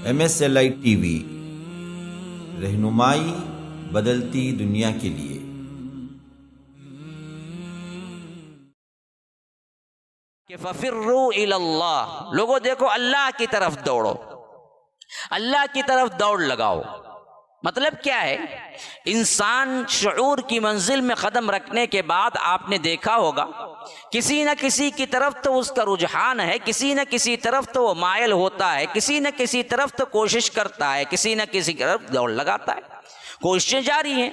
MSLI TV رہنمائی بدلتی دنیا کے لیے۔ کہ فَفِرُّوا إِلَى اللَّهِ، لوگوں دیکھو اللہ کی طرف دوڑو، اللہ کی طرف دوڑ لگاؤ۔ مطلب کیا ہے؟ انسان شعور کی منزل میں قدم رکھنے کے بعد آپ نے دیکھا ہوگا کسی نہ کسی کی طرف تو اس کا رجحان ہے، کسی نہ کسی طرف تو وہ مائل ہوتا ہے، کسی نہ کسی طرف تو کوشش کرتا ہے، کسی نہ کسی طرف دوڑ لگاتا ہے۔ کوششیں جاری ہیں،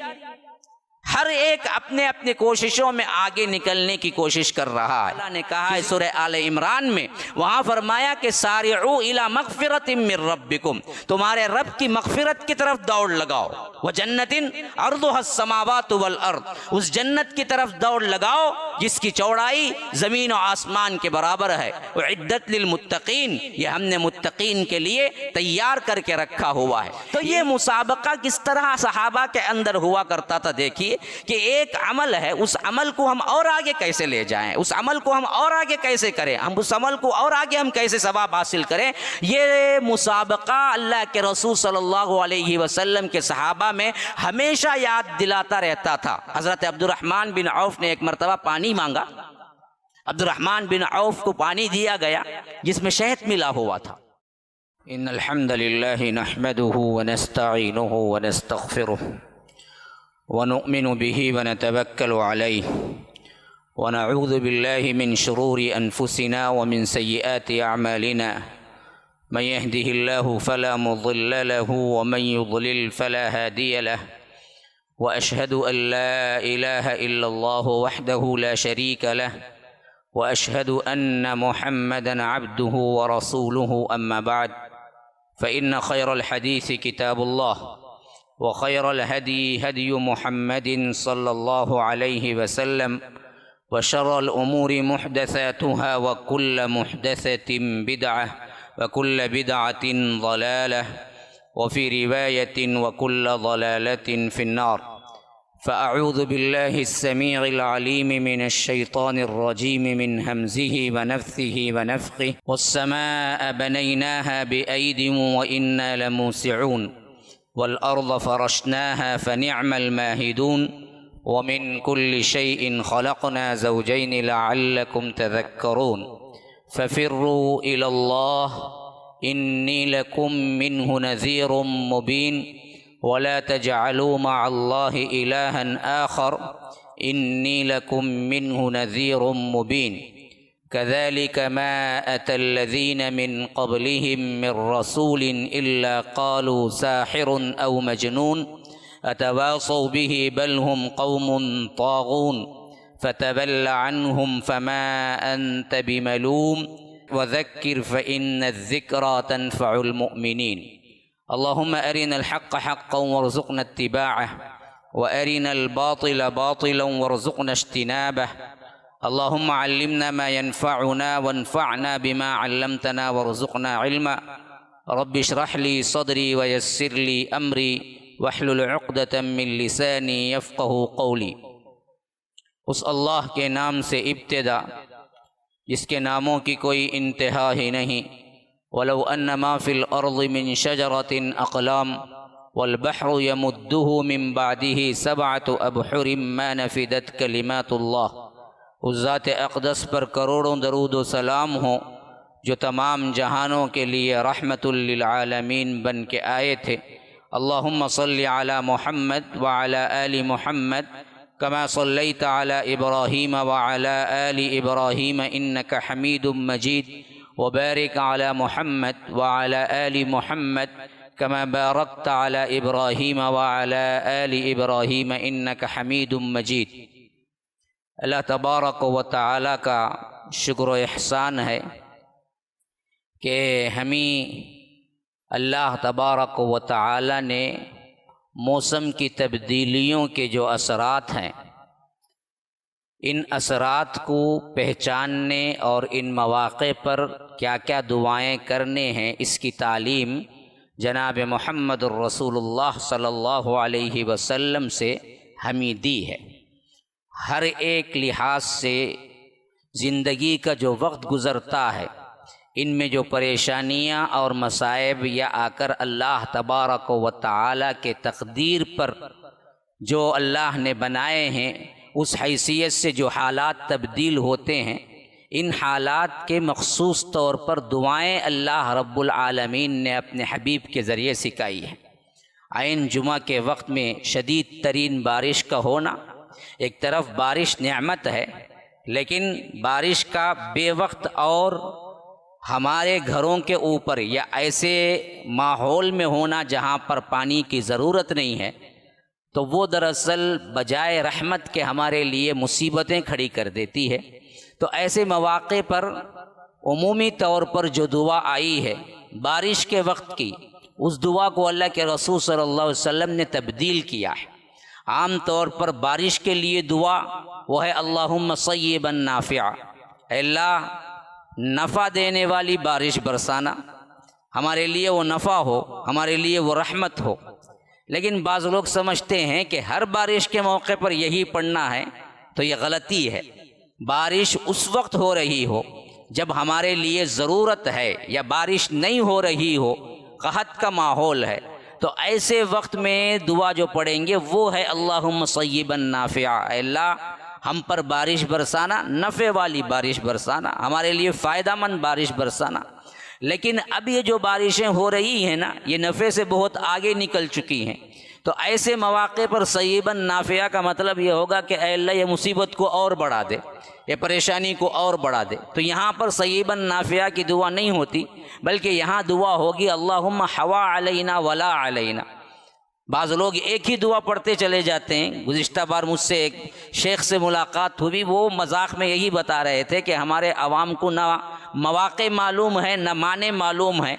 ہر ایک اپنے اپنے کوششوں میں آگے نکلنے کی کوشش کر رہا ہے۔ اللہ نے کہا ہے سورہ آل عمران میں، وہاں فرمایا کہ سارعوا الی مغفرۃ من ربکم، تمہارے رب کی مغفرت کی طرف دوڑ لگاؤ، وجنۃ عرضها السماوات والارض، اس جنت کی طرف دوڑ لگاؤ جس کی چوڑائی زمین و آسمان کے برابر ہے، اعدت للمتقین، یہ ہم نے متقین کے لیے تیار کر کے رکھا ہوا ہے۔ تو یہ مسابقہ کس طرح صحابہ کے اندر ہوا کرتا تھا، دیکھیے کہ ایک عمل ہے، اس عمل کو ہم اور آگے کیسے لے جائیں، اس عمل کو ہم اور آگے کیسے کریں، ہم اس عمل کو اور آگے ہم کیسے ثواب حاصل کریں۔ یہ مسابقہ اللہ کے رسول صلی اللہ علیہ وسلم کے صحابہ میں ہمیشہ یاد دلاتا رہتا تھا۔ حضرت عبد الرحمن بن عوف نے ایک مرتبہ پانی مانگا، عبد الرحمن بن عوف کو پانی دیا گیا جس میں شہد ملا ہوا تھا۔ ان الحمد للہ نحمده ونستعینه ونستغفره ونؤمن به ونتوکل علیہ ونعوذ باللہ من شرور انفسنا ومن سیئات اعمالنا من يهده الله فلا مضل له ومن يضلل فلا هادي له واشهد ان لا اله الا الله وحده لا شريك له واشهد ان محمدا عبده ورسوله اما بعد فان خير الحديث كتاب الله وخير الهدي هدي محمد صلى الله عليه وسلم وشر الأمور محدثاتها وكل محدثة بدعة وكل بدعة ضلالة وفي رواية وكل ضلالة في النار فأعوذ بالله السميع العليم من الشيطان الرجيم من همزه ونفثه ونفخه والسماء بنيناها بأيد وإنا لموسعون والأرض فرشناها فنعم الماهدون ومن كل شيء خلقنا زوجين لعلكم تذكرون ففروا إلى الله إني لكم منه نذير مبين ولا تجعلوا مع الله إلها آخر إني لكم منه نذير مبين كذلك ما أتى الذين من قبلهم من رسول إلا قالوا ساحر أو مجنون أتواصوا به بل هم قوم طاغون فتول عنهم فما أنت بملوم وذكر فإن الذكرى تنفع المؤمنين اللهم أرنا الحق حقا وارزقنا اتباعه وأرنا الباطل باطلا وارزقنا اجتنابه اللهم علمنا ما ينفعنا وانفعنا بما علمتنا وارزقنا علما رب اشرح لي صدري ويسر لي امري واحلل عقدة من لساني يفقهوا قولي۔ اس اللہ کے نام سے ابتدا جس کے ناموں کی کوئی انتہا ہی نہیں۔ ولو ان ما في الارض من شجرة اقلام والبحر يمده من بعده 7 ابحر ما نفدت كلمات الله۔ اس ذات اقدس پر کروڑوں درود و سلام ہوں جو تمام جہانوں کے لیے رحمت للعالمین بن کے آئے تھے۔ اللہم صلی علی محمد وعلی آل محمد کما صلیت علی ابراہیم وعلی آل ابراہیم انک حمید مجید وبارک علی محمد وعلی آل محمد کما بارکت علی ابراہیم وعلی آل ابراہیم انک حمید مجید۔ اللہ تبارک و تعالیٰ کا شکر و احسان ہے کہ ہمیں اللہ تبارک و تعالیٰ نے موسم کی تبدیلیوں کے جو اثرات ہیں، ان اثرات کو پہچاننے اور ان مواقع پر کیا کیا دعائیں کرنے ہیں، اس کی تعلیم جناب محمد الرسول اللہ صلی اللہ علیہ وسلم سے ہمیں دی ہے۔ ہر ایک لحاظ سے زندگی کا جو وقت گزرتا ہے ان میں جو پریشانیاں اور مصائب یا آ کر اللہ تبارک و تعالی کے تقدیر پر جو اللہ نے بنائے ہیں اس حیثیت سے جو حالات تبدیل ہوتے ہیں، ان حالات کے مخصوص طور پر دعائیں اللہ رب العالمین نے اپنے حبیب کے ذریعے سکھائی ہیں۔ عین جمعہ کے وقت میں شدید ترین بارش کا ہونا، ایک طرف بارش نعمت ہے، لیکن بارش کا بے وقت اور ہمارے گھروں کے اوپر یا ایسے ماحول میں ہونا جہاں پر پانی کی ضرورت نہیں ہے، تو وہ دراصل بجائے رحمت کے ہمارے لیے مصیبتیں کھڑی کر دیتی ہے۔ تو ایسے مواقع پر عمومی طور پر جو دعا آئی ہے بارش کے وقت کی، اس دعا کو اللہ کے رسول صلی اللہ علیہ وسلم نے تبدیل کیا ہے۔ عام طور پر بارش کے لیے دعا وہ ہے اللہم صیبا نافعا، اے اللہ نفع دینے والی بارش برسانا، ہمارے لیے وہ نفع ہو، ہمارے لیے وہ رحمت ہو۔ لیکن بعض لوگ سمجھتے ہیں کہ ہر بارش کے موقع پر یہی پڑھنا ہے، تو یہ غلطی ہے۔ بارش اس وقت ہو رہی ہو جب ہمارے لیے ضرورت ہے، یا بارش نہیں ہو رہی ہو، قحط کا ماحول ہے، تو ایسے وقت میں دعا جو پڑھیں گے وہ ہے اللہم صیبا نافعا، اے اللہ ہم پر بارش برسانا، نفع والی بارش برسانا، ہمارے لیے فائدہ مند بارش برسانا۔ لیکن اب یہ جو بارشیں ہو رہی ہیں نا، یہ نفع سے بہت آگے نکل چکی ہیں، تو ایسے مواقع پر صیبا نافعہ کا مطلب یہ ہوگا کہ اے اللہ یہ مصیبت کو اور بڑھا دے، یہ پریشانی کو اور بڑھا دے۔ تو یہاں پر صیبا نافعہ کی دعا نہیں ہوتی، بلکہ یہاں دعا ہوگی اللہم حوا علینا ولا علینا۔ بعض لوگ ایک ہی دعا پڑھتے چلے جاتے ہیں۔ گزشتہ بار مجھ سے ایک شیخ سے ملاقات ہوئی، وہ مذاق میں یہی بتا رہے تھے کہ ہمارے عوام کو نہ مواقع معلوم ہے نہ معنی معلوم ہے،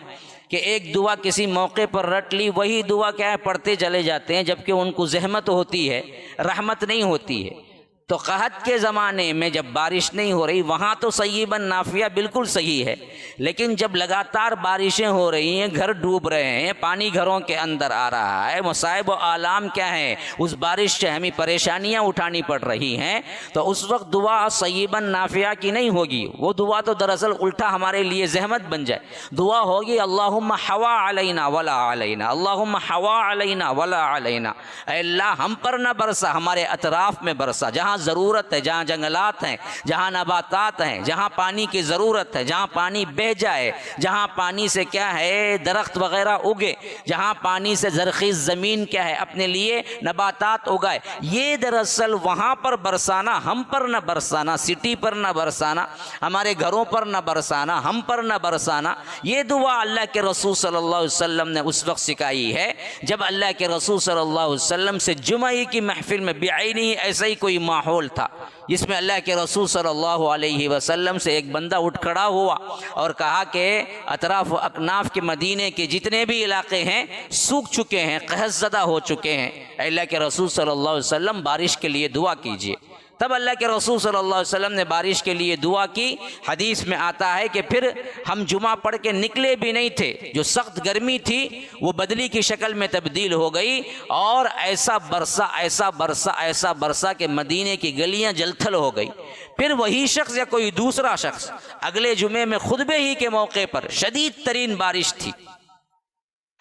کہ ایک دعا کسی موقع پر رٹ لی، وہی دعا کیا ہے پڑھتے چلے جاتے ہیں، جبکہ ان کو زحمت ہوتی ہے، رحمت نہیں ہوتی ہے۔ تو قحط کے زمانے میں جب بارش نہیں ہو رہی وہاں تو صیبا نافعہ بالکل صحیح ہے، لیکن جب لگاتار بارشیں ہو رہی ہیں، گھر ڈوب رہے ہیں، پانی گھروں کے اندر آ رہا ہے، مصائب و آلام کیا ہیں، اس بارش سے ہمیں پریشانیاں اٹھانی پڑ رہی ہیں، تو اس وقت دعا صیبا نافعہ کی نہیں ہوگی، وہ دعا تو دراصل الٹا ہمارے لیے زحمت بن جائے۔ دعا ہوگی اللہم حوا علینا ولا علینا، اللہم حوا علینا ولا علینا، اے اللہ ہم پر نہ برسا، ہمارے اطراف میں برسا، جہاں ضرورت ہے، جہاں جنگلات ہیں، جہاں نباتات ہیں، جہاں پانی کی ضرورت ہے، جہاں پانی بہہ جائے، جہاں پانی سے کیا ہے درخت وغیرہ اگے، جہاں پانی سے زرخیز زمین کیا ہے اپنے لیے نباتات اگائے، یہ دراصل وہاں پر برسانا، ہم پر نہ برسانا، سٹی پر نہ برسانا، ہمارے گھروں پر نہ برسانا، ہم پر نہ برسانا۔ یہ دعا اللہ کے رسول صلی اللہ علیہ وسلم نے اس وقت سکھائی ہے جب اللہ کے رسول صلی اللہ علیہ وسلم سے جمعہ کی محفل میں بعینی ایسا ہی کوئی ماحول تھا جس میں اللہ کے رسول صلی اللہ علیہ وسلم سے ایک بندہ اٹھ کھڑا ہوا اور کہا کہ اطراف و اکناف کے مدینے کے جتنے بھی علاقے ہیں سوکھ چکے ہیں، قحط زدہ ہو چکے ہیں، اللہ کے رسول صلی اللہ علیہ وسلم بارش کے لیے دعا کیجیے۔ تب اللہ کے رسول صلی اللہ علیہ وسلم نے بارش کے لیے دعا کی۔ حدیث میں آتا ہے کہ پھر ہم جمعہ پڑھ کے نکلے بھی نہیں تھے، جو سخت گرمی تھی وہ بدلی کی شکل میں تبدیل ہو گئی، اور ایسا برسا ایسا برسا ایسا برسا کہ مدینے کی گلیاں جل تھل ہو گئی۔ پھر وہی شخص یا کوئی دوسرا شخص اگلے جمعے میں خطبے ہی کے موقع پر شدید ترین بارش تھی،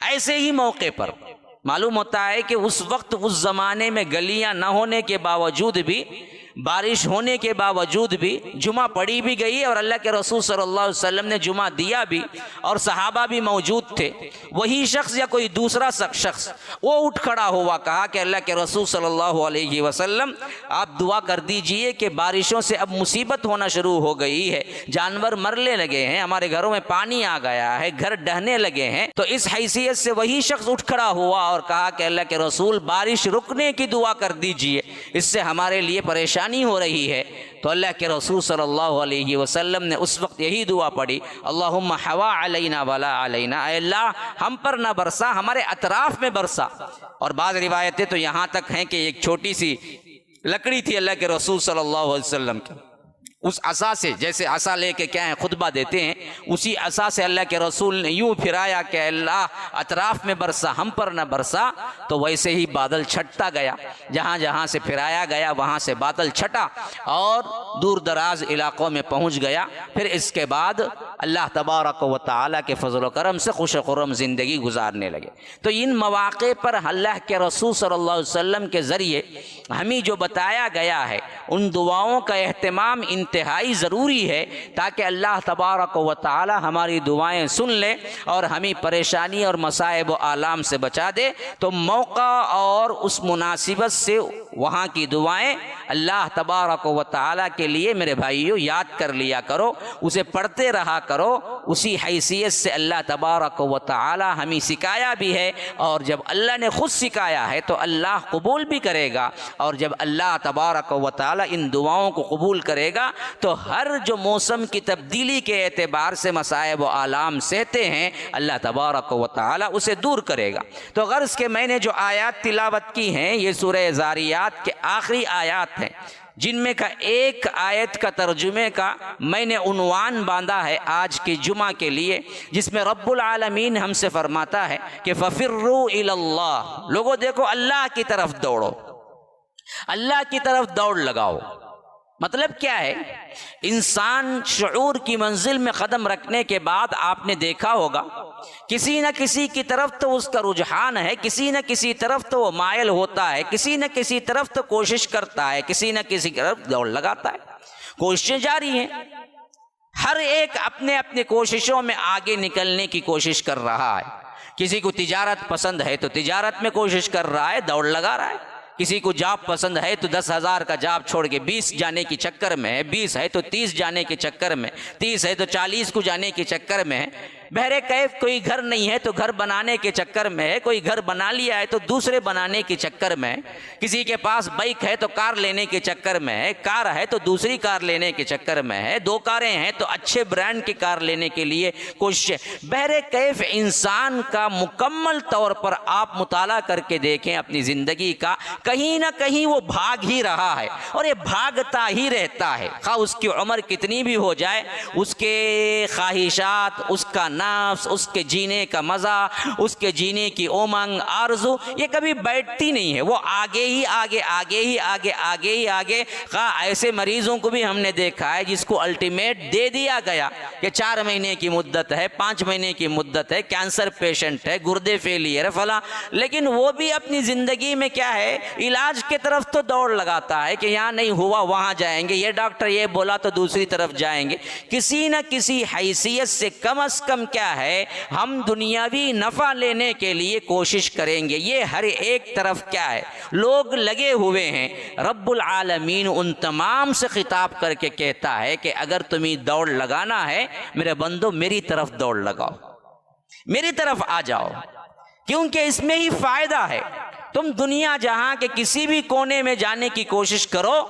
ایسے ہی موقع پر معلوم ہوتا ہے کہ اس وقت اس زمانے میں گلیاں نہ ہونے کے باوجود بھی، بارش ہونے کے باوجود بھی جمعہ پڑھی بھی گئی، اور اللہ کے رسول صلی اللہ علیہ وسلم نے جمعہ دیا بھی، اور صحابہ بھی موجود تھے۔ وہی شخص یا کوئی دوسرا شخص وہ اٹھ کھڑا ہوا، کہا کہ اللہ کے رسول صلی اللہ علیہ وسلم آپ دعا کر دیجئے کہ بارشوں سے اب مصیبت ہونا شروع ہو گئی ہے، جانور مرنے لگے ہیں، ہمارے گھروں میں پانی آ گیا ہے، گھر ڈہنے لگے ہیں۔ تو اس حیثیت سے وہی شخص اٹھ کھڑا ہوا اور کہا کہ اللہ کے رسول بارش رکنے کی دعا کر دیجئے، اس سے ہمارے لیے پریشانی ہو رہی ہے۔ تو اللہ کے رسول صلی اللہ علیہ وسلم نے اس وقت یہی دعا پڑھی اللہم حوا علینا ولا علینا، اے اللہ ہم پر نہ برسا، ہمارے اطراف میں برسا۔ اور بعض روایتیں تو یہاں تک ہیں کہ ایک چھوٹی سی لکڑی تھی اللہ کے رسول صلی اللہ علیہ وسلم کی، اس عصا سے، جیسے عصا لے کے کیا ہے خطبہ دیتے ہیں، اسی عصا سے اللہ کے رسول نے یوں پھرایا کہ اللہ اطراف میں برسا، ہم پر نہ برسا، تو ویسے ہی بادل چھٹتا گیا، جہاں جہاں سے پھرایا گیا وہاں سے بادل چھٹا اور دور دراز علاقوں میں پہنچ گیا۔ پھر اس کے بعد اللہ تبارک و تعالیٰ کے فضل و کرم سے خوش و خرم زندگی گزارنے لگے۔ تو ان مواقع پر اللہ کے رسول صلی اللہ علیہ وسلم کے ذریعے ہمیں جو بتایا گیا ہے ان دعاؤں کا اہتمام انتہائی ضروری ہے، تاکہ اللہ تبارک و تعالیٰ ہماری دعائیں سن لے اور ہمیں پریشانی اور مصائب و آلام سے بچا دے۔ تو موقع اور اس مناسبت سے وہاں کی دعائیں اللہ تبارک و تعالیٰ کے لیے میرے بھائیوں یاد کر لیا کرو، اسے پڑھتے رہا کرو۔ اسی حیثیت سے اللہ تبارک و تعالیٰ ہمیں سکھایا بھی ہے، اور جب اللہ نے خود سکھایا ہے تو اللہ قبول بھی کرے گا، اور جب اللہ تبارک و تعالیٰ ان دعاؤں کو قبول کرے گا تو ہر جو موسم کی تبدیلی کے اعتبار سے مصائب و آلام سہتے ہیں اللہ تبارک و تعالیٰ اسے دور کرے گا۔ تو غرض کہ میں نے جو آیات تلاوت کی ہیں یہ سورہ زاریات کے آخری آیات ہیں، جن میں کا ایک آیت کا ترجمے کا میں نے عنوان باندھا ہے آج کے جمعہ کے لیے، جس میں رب العالمین ہم سے فرماتا ہے کہ فَفِرُّوا إِلَى اللَّهِ، لوگوں دیکھو اللہ کی طرف دوڑو، اللہ کی طرف دوڑ لگاؤ۔ مطلب کیا ہے؟ انسان شعور کی منزل میں قدم رکھنے کے بعد آپ نے دیکھا ہوگا کسی نہ کسی کی طرف تو اس کا رجحان ہے، کسی نہ کسی طرف تو وہ مائل ہوتا ہے، کسی نہ کسی طرف تو کوشش کرتا ہے، کسی نہ کسی طرف دوڑ لگاتا ہے۔ کوششیں جاری ہیں، ہر ایک اپنے اپنے کوششوں میں آگے نکلنے کی کوشش کر رہا ہے۔ کسی کو تجارت پسند ہے تو تجارت میں کوشش کر رہا ہے، دوڑ لگا رہا ہے۔ کسی کو جاب پسند ہے تو 10,000 کا جاب چھوڑ کے 20 جانے کی چکر میں ہے، 20 ہے تو 30 جانے کے چکر میں، 30 ہے تو 40 کو جانے کے چکر میں ہے۔ بہرے کیف کوئی گھر نہیں ہے تو گھر بنانے کے چکر میں ہے، کوئی گھر بنا لیا ہے تو دوسرے بنانے کے چکر میں ہے، کسی کے پاس بائک ہے تو کار لینے کے چکر میں ہے، کار ہے تو دوسری کار لینے کے چکر میں ہے، 2 کاریں ہیں تو اچھے برانڈ کی کار لینے کے لیے کوشش۔ بہرے کیف انسان کا مکمل طور پر آپ مطالعہ کر کے دیکھیں اپنی زندگی کا، کہیں نہ کہیں وہ بھاگ ہی رہا ہے، اور یہ بھاگتا ہی رہتا ہے، خواہ اس کی عمر کتنی بھی ہو جائے، اس کے خواہشات، اس کا نفس، اس کے جینے کا مزہ، اس کے جینے کی امنگ آرزو، یہ کبھی بیٹھتی نہیں ہے، وہ آگے ہی آگے آگے ہی آگے آگے ہی آگے۔ ایسے مریضوں کو بھی ہم نے دیکھا ہے جس کو الٹیمیٹ دے دیا گیا کہ 4 مہینے کی مدت ہے، 5 مہینے کی مدت ہے، کینسر پیشنٹ ہے، گردے فیلئر ہے فلاں، لیکن وہ بھی اپنی زندگی میں کیا ہے، علاج کی طرف تو دوڑ لگاتا ہے کہ یہاں نہیں ہوا وہاں جائیں گے، یہ ڈاکٹر یہ بولا تو دوسری طرف جائیں گے۔ کسی نہ کسی حیثیت سے کم از کم کیا ہے، ہم دنیاوی نفع لینے کے لیے کوشش کریں گے۔ یہ ہر ایک طرف کیا ہے، لوگ لگے ہوئے ہیں۔ رب العالمین ان تمام سے خطاب کر کے کہتا ہے کہ اگر تمہیں دوڑ لگانا ہے میرے بندو، میری طرف دوڑ لگاؤ، میری طرف آ جاؤ، کیونکہ اس میں ہی فائدہ ہے۔ تم دنیا جہاں کے کسی بھی کونے میں جانے کی کوشش کرو،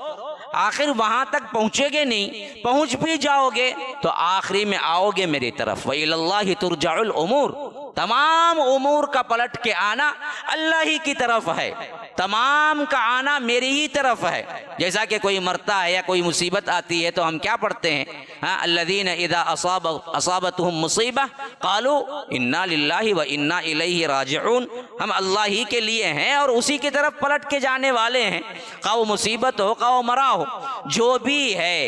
آخر وہاں تک پہنچے گے نہیں، پہنچ بھی جاؤ گے تو آخری میں آؤ گے میری طرف۔ وَإِلَى اللَّهِ تُرْجَعُ الْأُمُورُ، تمام امور کا پلٹ کے آنا اللہ ہی کی طرف ہے، تمام کا آنا میری ہی طرف ہے۔ جیسا کہ کوئی مرتا ہے یا کوئی مصیبت آتی ہے تو ہم کیا پڑھتے ہیں، الذین اذا اصابتهم مصیبہ قالوا انا للہ و انا الیہ راجعون، ہم اللہ ہی کے لیے ہیں اور اسی کی طرف پلٹ کے جانے والے ہیں۔ خواہ مصیبت ہو خواہ مرا ہو، جو بھی ہے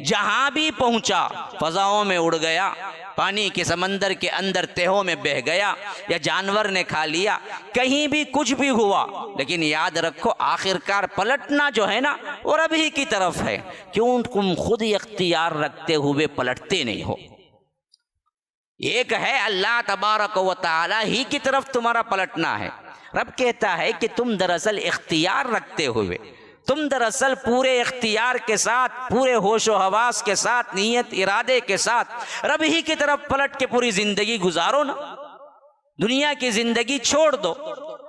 جہاں بھی پہنچا، فضاؤں میں اڑ گیا، پانی کے سمندر کے اندر تہوں میں بہہ گیا، یا جانور نے کھا لیا، کہیں بھی کچھ بھی ہوا، لیکن یاد رکھو آخرکار پلٹنا جو ہے نا وہ رب ہی کی طرف ہے۔ کیوں تم خود ہی اختیار رکھتے ہوئے پلٹتے نہیں ہو؟ ایک ہے اللہ تبارک و تعالی ہی کی طرف تمہارا پلٹنا ہے۔ رب کہتا ہے کہ تم دراصل اختیار رکھتے ہوئے، تم دراصل پورے اختیار کے ساتھ، پورے ہوش و حواس کے ساتھ، نیت ارادے کے ساتھ رب ہی کی طرف پلٹ کے پوری زندگی گزارو نا۔ دنیا کی زندگی چھوڑ دو،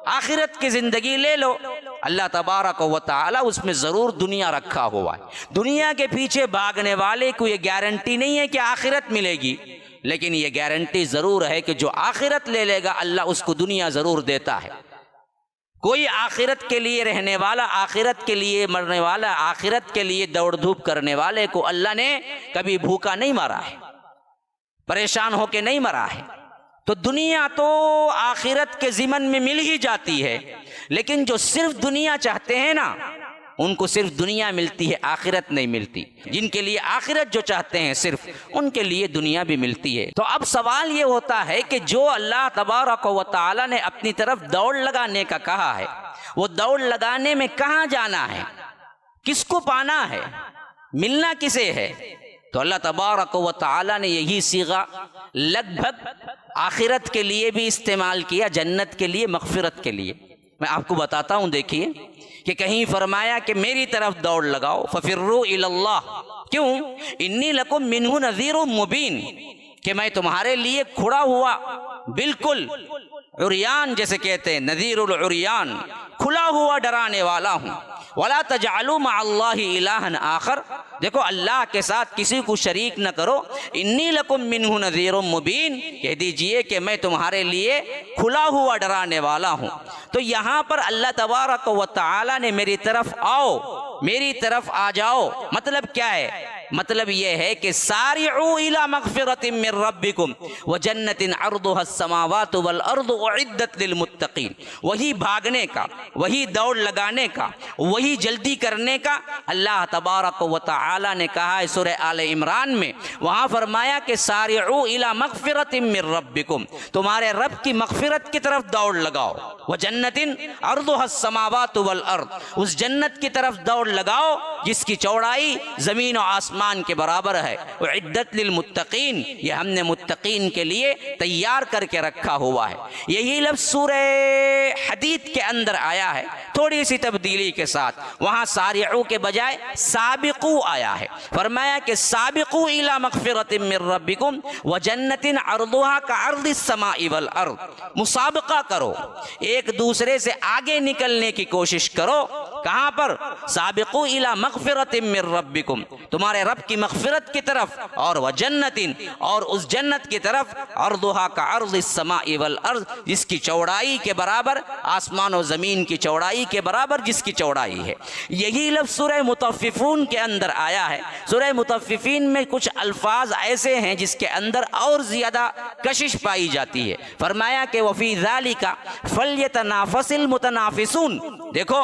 آخرت کی زندگی لے لو۔ اللہ تبارک و تعالی اس میں ضرور دنیا رکھا ہوا ہے۔ دنیا کے پیچھے بھاگنے والے کو یہ گارنٹی نہیں ہے کہ آخرت ملے گی، لیکن یہ گارنٹی ضرور ہے کہ جو آخرت لے لے گا اللہ اس کو دنیا ضرور دیتا ہے۔ کوئی آخرت کے لیے رہنے والا، آخرت کے لیے مرنے والا، آخرت کے لیے دوڑ دھوپ کرنے والے کو اللہ نے کبھی بھوکا نہیں مارا ہے، پریشان ہو کے نہیں مرا ہے۔ تو دنیا تو آخرت کے ضمن میں مل ہی جاتی ہے، لیکن جو صرف دنیا چاہتے ہیں نا ان کو صرف دنیا ملتی ہے، آخرت نہیں ملتی۔ جن کے لیے آخرت جو چاہتے ہیں صرف، ان کے لیے دنیا بھی ملتی ہے۔ تو اب سوال یہ ہوتا ہے کہ جو اللہ تبارک و تعالی نے اپنی طرف دوڑ لگانے کا کہا ہے، وہ دوڑ لگانے میں کہاں جانا ہے، کس کو پانا ہے، ملنا کسے ہے؟ تو اللہ تبارک و تعالی نے یہی صیغہ لگ بھگ آخرت کے لیے بھی استعمال کیا، جنت کے لیے، مغفرت کے لیے۔ میں آپ کو بتاتا ہوں، دیکھیے کہ کہیں فرمایا کہ میری طرف دوڑ لگاؤ، ففروا الی اللہ، کیوں؟ انی لکم منہ نذیر مبین، کہ میں تمہارے لیے کھڑا ہوا بالکل عریان، جیسے کہتے ہیں نذیر العریان، کھلا ہوا ڈرانے والا ہوں۔ ولا تجعلوا مع اللہ الہا آخر، دیکھو اللہ کے ساتھ کسی کو شریک نہ کرو، انی لکم منہ نذیر مبین، کہہ دیجئے کہ میں تمہارے لیے کھلا ہوا ڈرانے والا ہوں۔ تو یہاں پر اللہ تبارک و تعالی نے میری طرف آؤ، میری طرف آ جاؤ، مطلب کیا ہے؟ مطلب یہ ہے کہ سارعوا الی مغفرۃ من ربکم وجنۃ عرضها السماوات والارض اعدت للمتقین، وہی بھاگنے کا، وہی دوڑ لگانے کا، وہی جلدی کرنے کا اللہ تبارک و تعالی نے کہا ہے سورہ آل عمران میں۔ وہاں فرمایا کہ سارعوا الی مغفرۃ من ربکم، تمہارے رب کی مغفرت کی طرف دوڑ لگاؤ، وجنۃ عرضها السماوات والارض، اس جنت کی طرف دوڑ لگاؤ جس کی چوڑائی زمین و آسمان کے برابر ہے، اعدت للمتقین، یہ ہم نے متقین کے لیے تیار کر کے رکھا ہوا ہے۔ یہی لفظ سورہ حدید کے اندر آیا ہے تھوڑی سی تبدیلی کے ساتھ، وہاں سارعوا کے بجائے سابقوا آیا ہے۔ فرمایا کہ سابقوا الی مغفرۃ من ربکم وجنۃ عرضها کعرض السماء والارض، مسابقہ کرو، ایک دوسرے سے آگے نکلنے کی کوشش کرو۔ کہاں پر؟ سابقوا الی مغفرۃ من ربکم، تمہارے رب کی مغفرت کی طرف، اور وجنۃ، اور اس جنت کی طرف، عرضها کعرض السماء والارض، جس کی چوڑائی کے برابر، آسمان و زمین کی چوڑائی کے برابر جس کی چوڑائی ہے۔ یہی لفظ سورہ مطففون کے اندر آیا ہے۔ سورہ مطففین میں کچھ الفاظ ایسے ہیں جس کے اندر اور زیادہ کشش پائی جاتی ہے۔ فرمایا کہ وفی ذالک فلیتنافس المتنافسون، دیکھو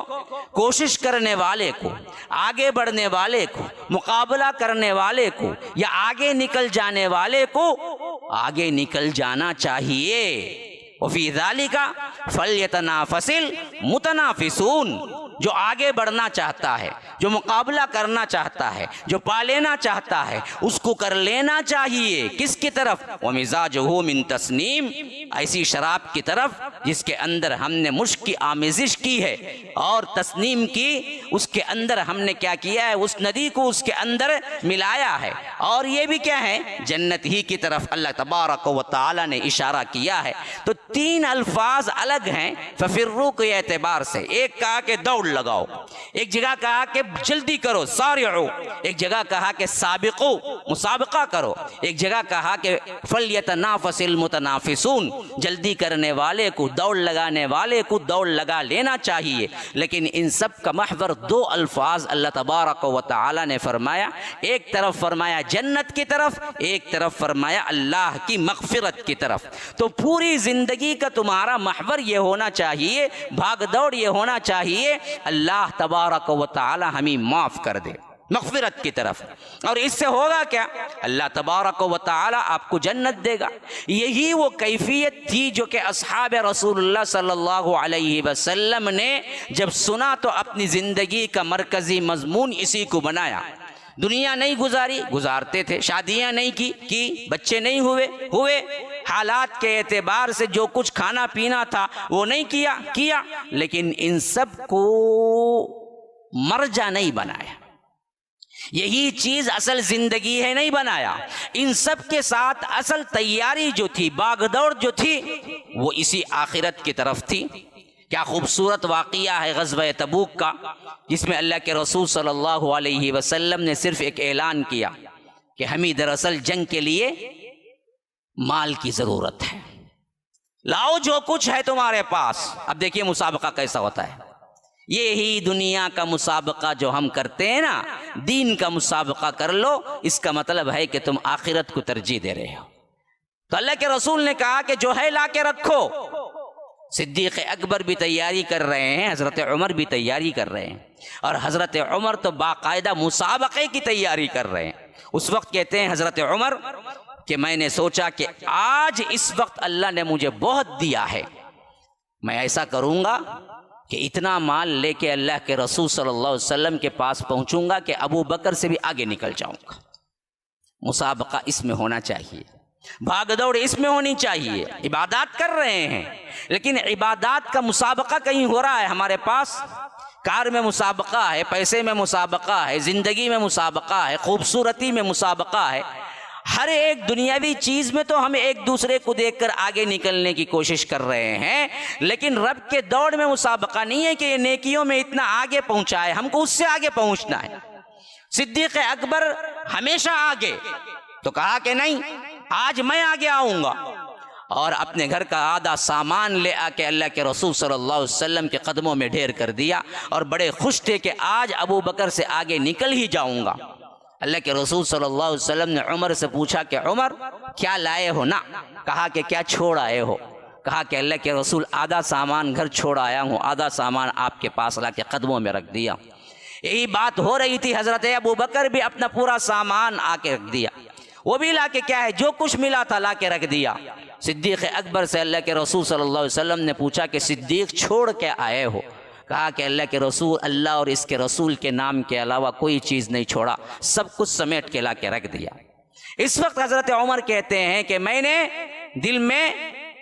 کوشش کرنے والے کو، آگے بڑھنے والے کو، مقابلہ کرنے والے کو، یا آگے نکل جانے والے کو آگے نکل جانا چاہیے۔ وفی ذالک فلیتنافس المتنافسون، جو آگے بڑھنا چاہتا ہے، جو مقابلہ کرنا چاہتا ہے، جو پا لینا چاہتا ہے، اس کو کر لینا چاہیے۔ کس کی طرف؟ ومزاجہ من تسنیم، ایسی شراب کی طرف جس کے اندر ہم نے مشک کی آمیزش کی ہے اور تسنیم کی، اس کے اندر ہم نے کیا کیا ہے؟ اس ندی کو اس کے اندر ملایا ہے۔ اور یہ بھی کیا ہے؟ جنت ہی کی طرف اللہ تبارک و تعالی نے اشارہ کیا ہے۔ تو تین الفاظ الگ ہیں ففروا کے اعتبار سے۔ ایک کہا کہ دوڑ لگاؤ، ایک جگہ کہا کہ جلدی کرو سارعوا، ایک جگہ کہا کہ سابقوا مسابقہ کرو، ایک جگہ کہا کہ فلیتنافس المتنافسون، جلدی کرنے والے کو، دوڑ لگانے والے کو دوڑ لگا لینا چاہیے۔ لیکن ان سب کا محور دو الفاظ اللہ تبارک و تعالی نے فرمایا، ایک طرف فرمایا جنت کی طرف، ایک طرف فرمایا اللہ کی مغفرت کی طرف۔ تو پوری زندگی کا تمہارا محور یہ ہونا چاہیے، بھاگ دوڑ یہ ہونا چاہیے، اللہ تبارک و تعالی ہمیں معاف کر دے، مغفرت کی طرف۔ اور اس سے ہوگا کیا؟ اللہ تبارک و تعالی آپ کو جنت دے گا۔ یہی وہ کیفیت تھی جو کہ اصحاب رسول اللہ صلی اللہ علیہ وسلم نے جب سنا تو اپنی زندگی کا مرکزی مضمون اسی کو بنایا۔ دنیا نہیں گزاری، گزارتے تھے، شادیاں نہیں کی، بچے نہیں ہوئے، حالات کے اعتبار سے جو کچھ کھانا پینا تھا وہ نہیں کیا، لیکن ان سب کو مرجع نہیں بنایا، یہی چیز اصل زندگی ہے نہیں بنایا۔ ان سب کے ساتھ اصل تیاری جو تھی، باغ دوڑ جو تھی، وہ اسی آخرت کی طرف تھی۔ کیا خوبصورت واقعہ ہے غزوہ تبوک کا، جس میں اللہ کے رسول صلی اللہ علیہ وسلم نے صرف ایک اعلان کیا کہ ہمیں دراصل جنگ کے لیے مال کی ضرورت ہے، لاؤ جو کچھ ہے تمہارے پاس۔ اب دیکھیے مسابقہ کیسا ہوتا ہے، یہی دنیا کا مسابقہ جو ہم کرتے ہیں نا، دین کا مسابقہ کر لو، اس کا مطلب ہے کہ تم آخرت کو ترجیح دے رہے ہو۔ تو اللہ کے رسول نے کہا کہ جو ہے لا کے رکھو، صدیق اکبر بھی تیاری کر رہے ہیں، حضرت عمر بھی تیاری کر رہے ہیں، اور حضرت عمر تو باقاعدہ مسابقے کی تیاری کر رہے ہیں۔ اس وقت کہتے ہیں حضرت عمر کہ میں نے سوچا کہ آج اس وقت اللہ نے مجھے بہت دیا ہے، میں ایسا کروں گا کہ اتنا مال لے کے اللہ کے رسول صلی اللہ علیہ وسلم کے پاس پہنچوں گا کہ ابو بکر سے بھی آگے نکل جاؤں گا۔ مسابقہ اس میں ہونا چاہیے، بھاگ دوڑ اس میں ہونی چاہیے۔ عبادات کر رہے ہیں لیکن عبادات کا مسابقہ کہیں ہو رہا ہے ہمارے پاس؟ کار میں مسابقہ ہے، پیسے میں مسابقہ ہے، زندگی میں مسابقہ ہے، خوبصورتی میں مسابقہ ہے، ہر ایک دنیاوی چیز میں تو ہم ایک دوسرے کو دیکھ کر آگے نکلنے کی کوشش کر رہے ہیں، لیکن رب کے دوڑ میں مسابقہ نہیں ہے کہ یہ نیکیوں میں اتنا آگے پہنچا ہے، ہم کو اس سے آگے پہنچنا ہے۔ صدیق اکبر ہمیشہ آگے، تو کہا کہ نہیں، آج میں آگے آؤں گا، اور اپنے گھر کا آدھا سامان لے آ کے اللہ کے رسول صلی اللہ علیہ وسلم کے قدموں میں ڈھیر کر دیا، اور بڑے خوش تھے کہ آج ابو بکر سے آگے نکل ہی جاؤں گا۔ اللہ کے رسول صلی اللہ علیہ وسلم نے عمر سے پوچھا کہ عمر کیا لائے ہو؟ نا کہا کہ کیا چھوڑ آئے ہو؟ کہا کہ اللہ کے رسول آدھا سامان گھر چھوڑ آیا ہوں، آدھا سامان آپ کے پاس لا کے قدموں میں رکھ دیا۔ یہی بات ہو رہی تھی، حضرت ابو بکر بھی اپنا پورا سامان آ کے رکھ دیا، وہ بھی لا کے کیا ہے جو کچھ ملا تھا لا کے رکھ دیا۔ صدیق اکبر سے اللہ کے رسول صلی اللہ علیہ وسلم نے پوچھا کہ صدیق چھوڑ کے آئے ہو؟ کہا کہ اللہ کے رسول، اللہ اور اس کے رسول کے نام کے علاوہ کوئی چیز نہیں چھوڑا، سب کچھ سمیٹ کے لا کے رکھ دیا۔ اس وقت حضرت عمر کہتے ہیں کہ میں نے دل میں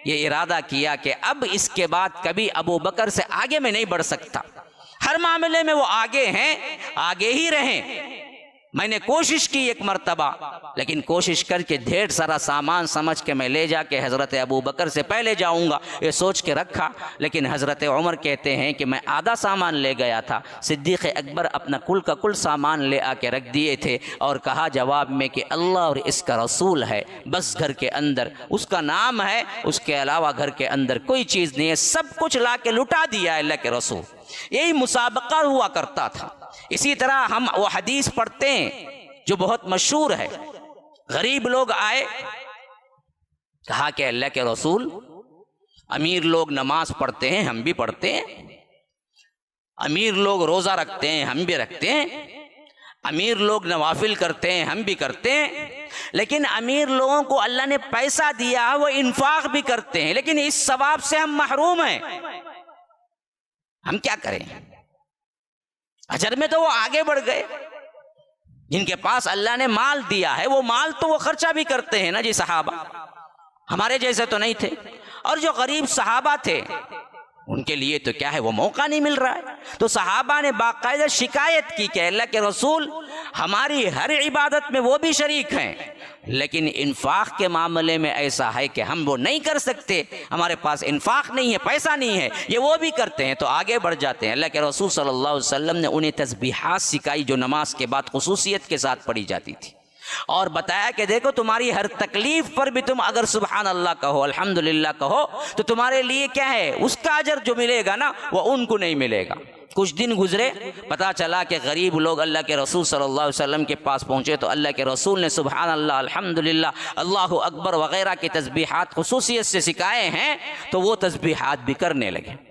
یہ ارادہ کیا کہ اب اس کے بعد کبھی ابو بکر سے آگے میں نہیں بڑھ سکتا، ہر معاملے میں وہ آگے ہیں، آگے ہی رہیں۔ میں نے کوشش کی ایک مرتبہ، لیکن کوشش کر کے ڈھیر سارا سامان سمجھ کے میں لے جا کے حضرت ابو بکر سے پہلے جاؤں گا یہ سوچ کے رکھا، لیکن حضرت عمر کہتے ہیں کہ میں آدھا سامان لے گیا تھا، صدیق اکبر اپنا کل کا کل سامان لے آ کے رکھ دیے تھے، اور کہا جواب میں کہ اللہ اور اس کا رسول ہے، بس گھر کے اندر اس کا نام ہے، اس کے علاوہ گھر کے اندر کوئی چیز نہیں ہے، سب کچھ لا کے لٹا دیا ہے اللہ کے رسول۔ یہی مسابقہ ہوا کرتا تھا۔ اسی طرح ہم وہ حدیث پڑھتے ہیں جو بہت مشہور ہے، غریب لوگ آئے، کہا کہ اللہ کے رسول امیر لوگ نماز پڑھتے ہیں، ہم بھی پڑھتے ہیں، امیر لوگ روزہ رکھتے ہیں، ہم بھی رکھتے ہیں، امیر لوگ نوافل کرتے ہیں، ہم بھی کرتے ہیں، لیکن امیر لوگوں کو اللہ نے پیسہ دیا، وہ انفاق بھی کرتے ہیں، لیکن اس ثواب سے ہم محروم ہیں۔ ہم کیا کریں؟ اجر میں تو وہ آگے بڑھ گئے، جن کے پاس اللہ نے مال دیا ہے وہ مال تو وہ خرچہ بھی کرتے ہیں نا جی، صحابہ ہمارے جیسے تو نہیں تھے، اور جو غریب صحابہ تھے ان کے لیے تو کیا ہے وہ موقع نہیں مل رہا ہے۔ تو صحابہ نے باقاعدہ شکایت کی کہ اللہ کے رسول ہماری ہر عبادت میں وہ بھی شریک ہیں، لیکن انفاق کے معاملے میں ایسا ہے کہ ہم وہ نہیں کر سکتے، ہمارے پاس انفاق نہیں ہے، پیسہ نہیں ہے، یہ وہ بھی کرتے ہیں تو آگے بڑھ جاتے ہیں۔ اللہ کے رسول صلی اللہ علیہ وسلم نے انہیں تسبیحات سکھائی جو نماز کے بعد خصوصیت کے ساتھ پڑھی جاتی تھی، اور بتایا کہ دیکھو تمہاری ہر تکلیف پر بھی تم اگر سبحان اللہ کہو، الحمدللہ کہو، تو تمہارے لیے کیا ہے اس کا اجر جو ملے گا نا وہ ان کو نہیں ملے گا۔ کچھ دن گزرے، پتا چلا کہ غریب لوگ اللہ کے رسول صلی اللہ علیہ وسلم کے پاس پہنچے تو اللہ کے رسول نے سبحان اللہ، الحمدللہ، اللہ اکبر وغیرہ کی تسبیحات خصوصیت سے سکھائے ہیں، تو وہ تسبیحات بھی کرنے لگے۔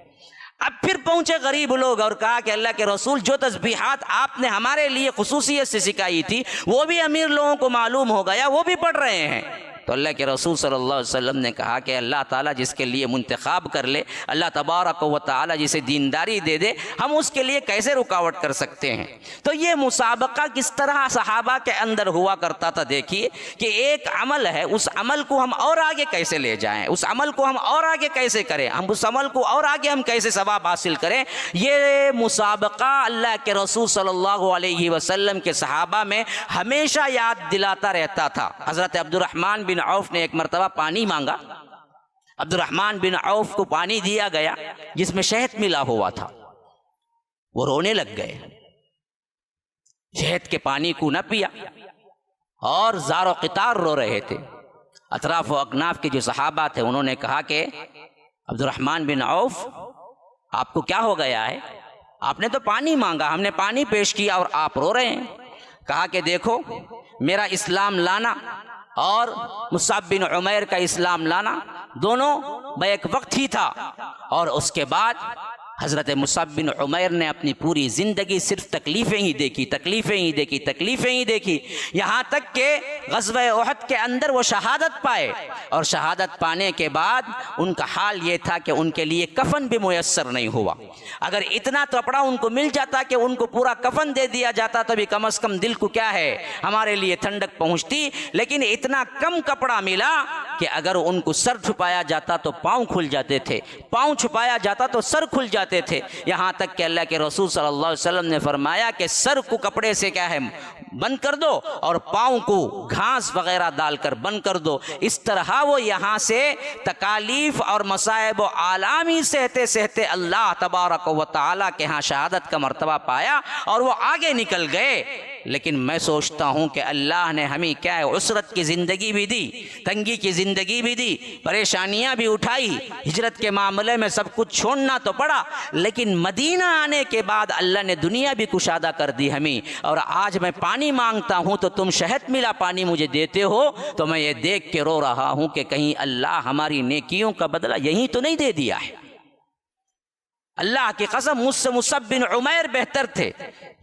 اب پھر پہنچے غریب لوگ اور کہا کہ اللہ کے رسول جو تسبیحات آپ نے ہمارے لیے خصوصیت سے سکھائی تھی وہ بھی امیر لوگوں کو معلوم ہو گیا، وہ بھی پڑھ رہے ہیں۔ تو اللہ کے رسول صلی اللہ علیہ وسلم نے کہا کہ اللہ تعالیٰ جس کے لیے منتخاب کر لے، اللہ تبارک و تعالیٰ جسے دینداری دے دے، ہم اس کے لیے کیسے رکاوٹ کر سکتے ہیں؟ تو یہ مسابقہ کس طرح صحابہ کے اندر ہوا کرتا تھا۔ دیکھیے کہ ایک عمل ہے، اس عمل کو ہم اور آگے کیسے لے جائیں، اس عمل کو ہم اور آگے کیسے کریں، ہم اس عمل کو اور آگے ہم کیسے ثواب حاصل کریں، یہ مسابقہ اللہ کے رسول صلی اللہ علیہ وسلم کے صحابہ میں ہمیشہ یاد دلاتا رہتا تھا۔ حضرت عبد الرحمن بن عوف نے ایک مرتبہ پانی مانگا، عبد الرحمن بن عوف کو پانی دیا گیا جس میں شہد ملا ہوا تھا، وہ رونے لگ گئے، شہد کے پانی کو نہ پیا اور زار و قطار رو رہے تھے۔ اطراف و اکناف کے جو صحابہ تھے انہوں نے کہا کہ عبد الرحمن بن عوف آپ کو کیا ہو گیا ہے، آپ نے تو پانی مانگا، ہم نے پانی پیش کیا اور آپ رو رہے ہیں۔ کہا کہ دیکھو میرا اسلام لانا اور مصعب بن عمیر کا اسلام لانا دونوں بیک وقت ہی تھا، اور اس کے بعد حضرت مصعب بن عمیر نے اپنی پوری زندگی صرف تکلیفیں ہی دیکھی، تکلیفیں ہی دیکھی، تکلیفیں ہی دیکھی، یہاں تک کہ غزوہ احد کے اندر وہ شہادت پائے، اور شہادت پانے کے بعد ان کا حال یہ تھا کہ ان کے لیے کفن بھی میسر نہیں ہوا۔ اگر اتنا کپڑا ان کو مل جاتا کہ ان کو پورا کفن دے دیا جاتا تو بھی کم از کم دل کو کیا ہے، ہمارے لیے ٹھنڈک پہنچتی، لیکن اتنا کم کپڑا ملا کہ اگر ان کو سر چھپایا جاتا تو پاؤں کھل جاتے تھے، پاؤں چھپایا جاتا تو سر کھل جاتے تھے، یہاں تک کہ اللہ کے رسول صلی اللہ علیہ وسلم نے فرمایا کہ سر کو کپڑے سے کیا ہے بند کر دو اور پاؤں کو گھاس وغیرہ ڈال کر بند کر دو۔ اس طرح وہ یہاں سے تکالیف اور مصائب و آلامی سہتے سہتے اللہ تبارک و تعالیٰ کے ہاں شہادت کا مرتبہ پایا اور وہ آگے نکل گئے۔ لیکن میں سوچتا ہوں کہ اللہ نے ہمیں کیا ہے عسرت کی زندگی بھی دی، تنگی کی زندگی بھی دی، پریشانیاں بھی اٹھائی، ہجرت کے معاملے میں سب کچھ چھوڑنا تو پڑا، لیکن مدینہ آنے کے بعد اللہ نے دنیا بھی کشادہ کر دی ہمیں۔ اور آج میں پانی مانگتا ہوں تو تم شہد ملا پانی مجھے دیتے ہو تو میں یہ دیکھ کے رو رہا ہوں کہ کہیں اللہ ہماری نیکیوں کا بدلہ یہی تو نہیں دے دیا ہے۔ اللہ کی قسم مجھ سے مصعب بن عمیر بہتر تھے،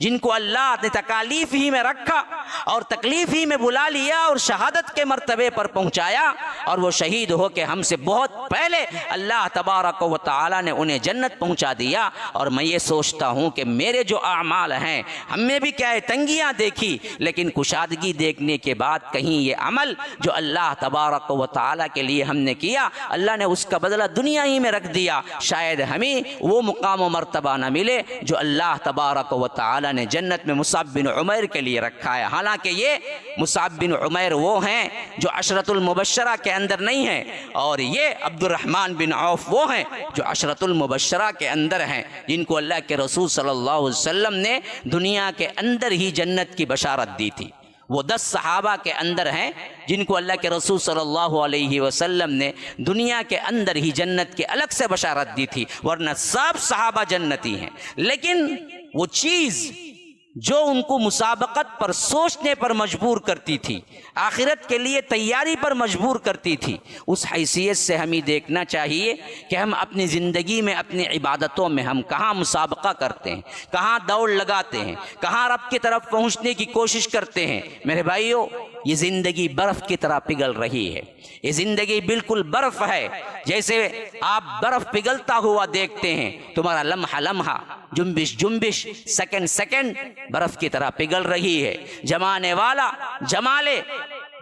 جن کو اللہ نے تکالیف ہی میں رکھا اور تکلیف ہی میں بلا لیا اور شہادت کے مرتبے پر پہنچایا، اور وہ شہید ہو کے ہم سے بہت پہلے اللہ تبارک و تعالیٰ نے انہیں جنت پہنچا دیا۔ اور میں یہ سوچتا ہوں کہ میرے جو اعمال ہیں، ہم نے بھی کیا ہے تنگیاں دیکھی، لیکن کشادگی دیکھنے کے بعد کہیں یہ عمل جو اللہ تبارک و تعالیٰ کے لیے ہم نے کیا، اللہ نے اس کا بدلہ دنیا ہی میں رکھ دیا، شاید ہمیں وہ مقام و مرتبہ نہ ملے جو اللہ تبارک و تعالیٰ نے جنت میں مصعب بن عمیر کے لیے رکھا ہے۔ حالانکہ یہ مصعب بن عمیر وہ ہیں جو عشرۃ المبشرہ کے اندر نہیں ہیں، اور یہ عبد الرحمن بن عوف وہ ہیں جو عشرۃ المبشرہ کے اندر ہیں، جن کو اللہ کے رسول صلی اللہ علیہ وسلم نے دنیا کے اندر ہی جنت کی بشارت دی تھی۔ وہ 10 صحابہ کے اندر ہیں جن کو اللہ کے رسول صلی اللہ علیہ وسلم نے دنیا کے اندر ہی جنت کے الگ سے بشارت دی تھی، ورنہ سب صحابہ جنتی ہیں۔ لیکن وہ چیز جو ان کو مسابقت پر سوچنے پر مجبور کرتی تھی، آخرت کے لیے تیاری پر مجبور کرتی تھی، اس حیثیت سے ہمیں دیکھنا چاہیے کہ ہم اپنی زندگی میں اپنی عبادتوں میں ہم کہاں مسابقہ کرتے ہیں، کہاں دوڑ لگاتے ہیں، کہاں رب کی طرف پہنچنے کی کوشش کرتے ہیں۔ میرے بھائیو، یہ زندگی برف کی طرح پگھل رہی ہے، یہ زندگی بالکل برف ہے، جیسے آپ برف پگھلتا ہوا دیکھتے ہیں، تمہارا لمحہ لمحہ، جنبش جنبش، سیکنڈ سیکنڈ برف کی طرح پگھل رہی ہے۔ جمانے والا جما لے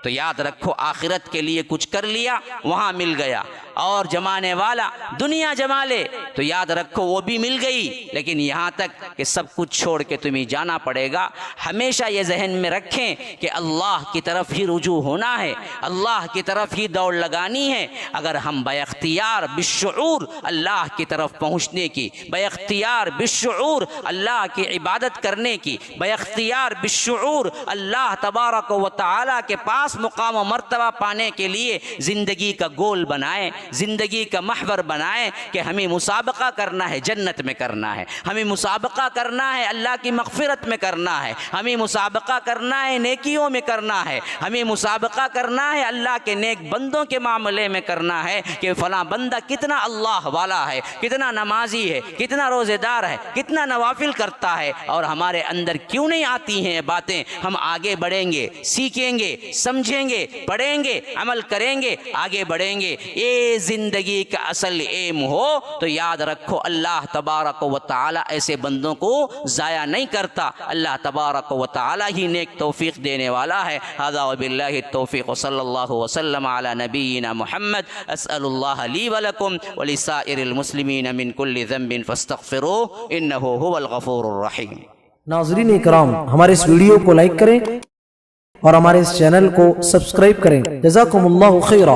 تو یاد رکھو آخرت کے لیے کچھ کر لیا وہاں مل گیا، اور جمانے والا دنیا جما لے تو یاد رکھو وہ بھی مل گئی، لیکن یہاں تک کہ سب کچھ چھوڑ کے تمہیں جانا پڑے گا۔ ہمیشہ یہ ذہن میں رکھیں کہ اللہ کی طرف ہی رجوع ہونا ہے، اللہ کی طرف ہی دوڑ لگانی ہے۔ اگر ہم بے اختیار بالشعور اللہ کی طرف پہنچنے کی، بے اختیار بالشعور اللہ کی عبادت کرنے کی، بے اختیار بالشعور اللہ تبارک و تعالیٰ کے پاس مقام و مرتبہ پانے کے لیے زندگی کا گول بنائیں، زندگی کا محور بنائیں کہ ہمیں مسابقہ کرنا ہے، جنت میں کرنا ہے، ہمیں مسابقہ کرنا ہے، اللہ کی مغفرت میں کرنا ہے، ہمیں مسابقہ کرنا ہے، نیکیوں میں کرنا ہے، ہمیں مسابقہ کرنا ہے، اللہ کے نیک بندوں کے معاملے میں کرنا ہے کہ فلاں بندہ کتنا اللہ والا ہے، کتنا نمازی ہے، کتنا روزے دار ہے، کتنا نوافل کرتا ہے، اور ہمارے اندر کیوں نہیں آتی ہیں یہ باتیں۔ ہم آگے بڑھیں گے، سیکھیں گے، سمجھیں گے، پڑھیں گے، عمل کریں گے، آگے بڑھیں گے۔ یہ زندگی کا اصل ایم ہو تو یاد رکھو اللہ تبارک و تعالی ایسے بندوں کو ضائع نہیں کرتا، اللہ تبارک و تعالی ہی نیک توفیق دینے والا ہے۔ ھذا وباللہ التوفیق وصلی اللہ وسلم علی نبینا محمد۔ اسأل اللہ لی ولکم ولسائر المسلمین من کل ذنب فاستغفروہ انہ هو الغفور الرحیم۔ ناظرین اکرام، ہمارے اس ویڈیو کو لائک کریں اور ہمارے اس چینل کو سبسکرائب کریں۔ جزاکم اللہ خیرا۔